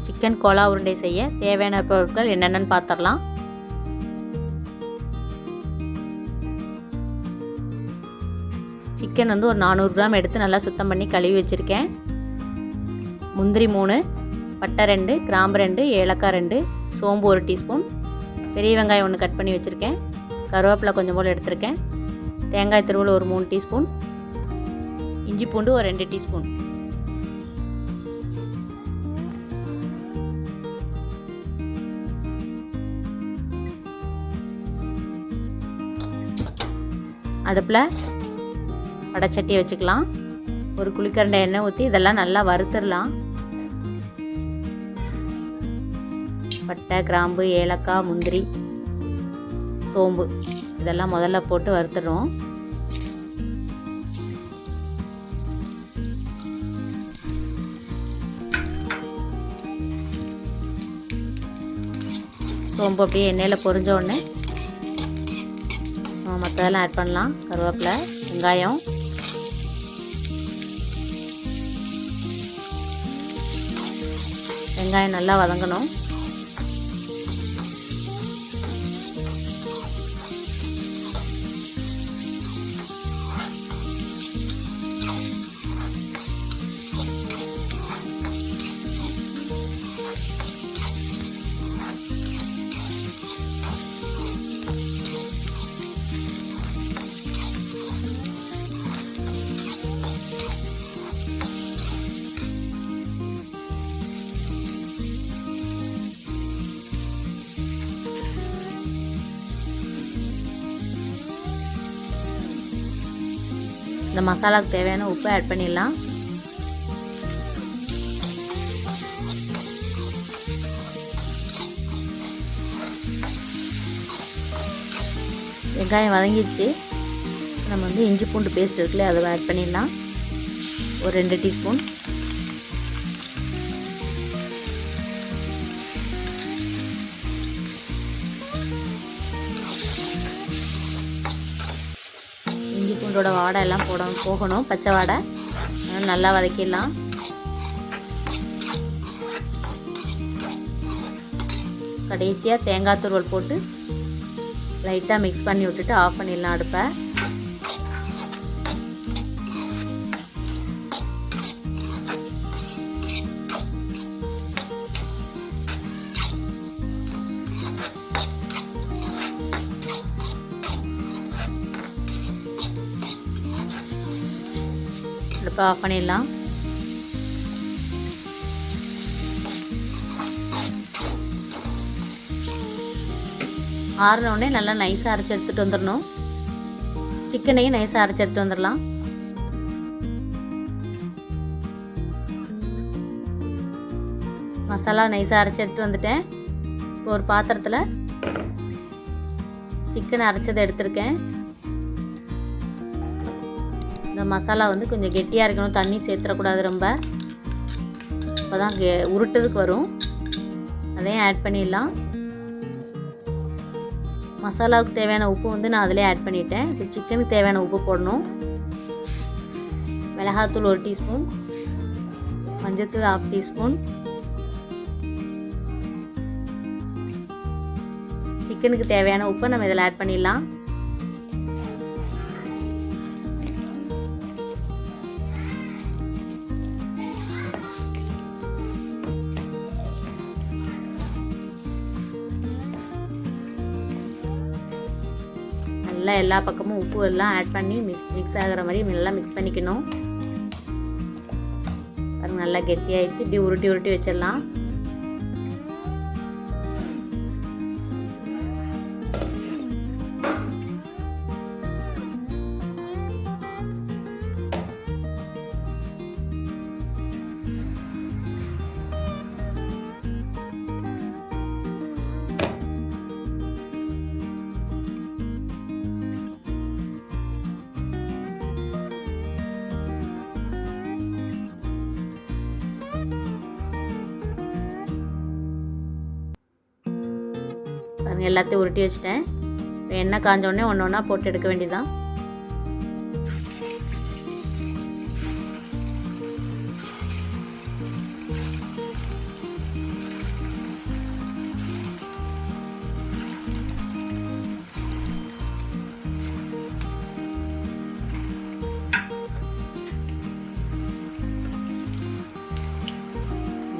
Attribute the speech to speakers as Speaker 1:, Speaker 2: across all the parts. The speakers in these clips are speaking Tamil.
Speaker 1: சிக்கன் கோலா உருண்டை செய்ய தேவையான பொருட்கள் என்னென்னு பார்த்துடலாம். சிக்கன் வந்து ஒரு 400 கிராம் எடுத்து நல்லா சுத்தம் பண்ணி கழுவி வச்சுருக்கேன். முந்திரி 3, பட்டை 2, கிராம்பு 2, ஏலக்காய் 2, சோம்பு 1 டீஸ்பூன், பெரிய வெங்காயம் 1 கட் பண்ணி வச்சுருக்கேன், கருவேப்பிலை கொஞ்சம் போல் எடுத்திருக்கேன், தேங்காய் துருவல் ஒரு 3 டீஸ்பூன், இஞ்சி பூண்டு ஒரு 2 டீஸ்பூன். அடுப்பில் வடைச்சட்டி வச்சுக்கலாம். ஒரு குழிக்கரண்டை எண்ணெய் ஊற்றி இதெல்லாம் நல்லா வறுத்துடலாம். பட்டை, கிராம்பு, ஏலக்காய், முந்திரி, சோம்பு இதெல்லாம் முதல்ல போட்டு வறுத்துடுறோம். சோம்பு அப்படியே எண்ணெயில் பொரிஞ்ச உடனே மற்றதெல்லாம் ஆட் பண்ணலாம். கருவேப்பிலை, வெங்காயம், வெங்காயம் நல்லா வதங்கணும். இந்த மசாலாவுக்கு தேவையான உப்பு ஆட் பண்ணிடலாம். வெங்காயம் வதங்கிடுச்சு. நம்ம வந்து இஞ்சி பூண்டு பேஸ்ட் இருக்குல்ல அதை ஆட் பண்ணிடலாம். ஒரு 2 டீஸ்பூன். இஞ்சி பூண்டோட வாடை எல்லாம் போகணும், பச்சை வாடை. நல்லா வதக்கிடலாம். கடைசியாக தேங்காய் துருவல் போட்டு லைட்டாக மிக்ஸ் பண்ணி விட்டுட்டு ஆஃப் பண்ணிடலாம் அடுப்பை. அடுப்பை ஆஃப் பண்ணிடலாம். ஆறினோடனே நல்லா நைஸாக அரைச்சி எடுத்துகிட்டு வந்துடணும். சிக்கனையும் நைஸாக அரைச்சி எடுத்துகிட்டு வந்துடலாம். மசாலா நைஸாக அரைச்சி எடுத்துகிட்டு வந்துட்டேன். இப்போ ஒரு பாத்திரத்தில் சிக்கன் அரைச்சதை எடுத்திருக்கேன். இந்த மசாலா வந்து கொஞ்சம் கெட்டியாக இருக்கணும், தண்ணி சேர்த்துடக்கூடாது ரொம்ப. அப்போ தான் உருட்டுறதுக்கு வரும். அதையும் ஆட் பண்ணிடலாம். மசாலாவுக்கு தேவையான உப்பு வந்து நான் அதிலே ஆட் பண்ணிட்டேன். இப்போ சிக்கனுக்கு தேவையான உப்பு போடணும். மிளகாத்தூள் 1 டீஸ்பூன், மஞ்சத்தூள் 1/2 டீஸ்பூன். சிக்கனுக்கு தேவையான உப்பை நம்ம இதில் ஆட் பண்ணிடலாம். நல்லா எல்லா பக்கமும் உப்பு எல்லாம் ஆட் பண்ணி மிக்ஸ் ஆகிற மாதிரி நல்லா மிக்ஸ் பண்ணிக்கணும். பாருங்க நல்லா கெட்டியாயிடுச்சு. இப்படி உருட்டி உருட்டி வச்சிடலாம். பாருங்கள் எல்லாத்தையும் உருட்டி வச்சுட்டேன். இப்போ எண்ணெய் காஞ்சோடனே ஒன்று ஒன்றா போட்டு எடுக்க வேண்டியதான்.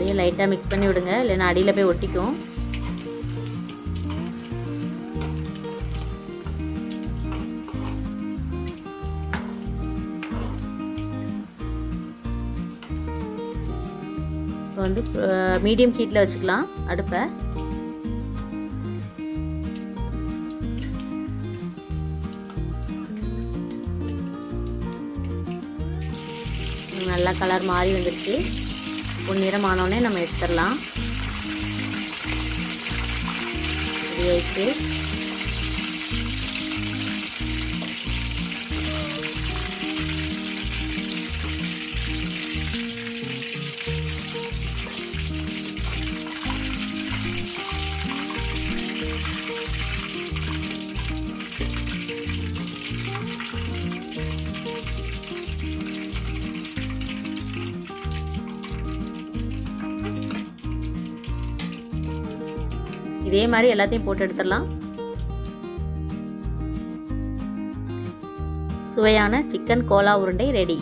Speaker 1: அப்படியே லைட்டாக மிக்ஸ் பண்ணி விடுங்க, இல்லைன்னா அடியில் போய் ஒட்டிக்கும். இப்போ வந்து மீடியம் ஹீட்டில் வச்சுக்கலாம் அடுப்பை. நல்லா கலர் மாறி வந்துருச்சு. பொன்னிறமானோடனே நம்ம எடுத்துடலாம். ரெடி ஆயிடுச்சு. இதே மாதிரி எல்லாத்தையும் போட்டு எடுத்துடலாம். சுவையான சிக்கன் கோலா உருண்டை ரெடி.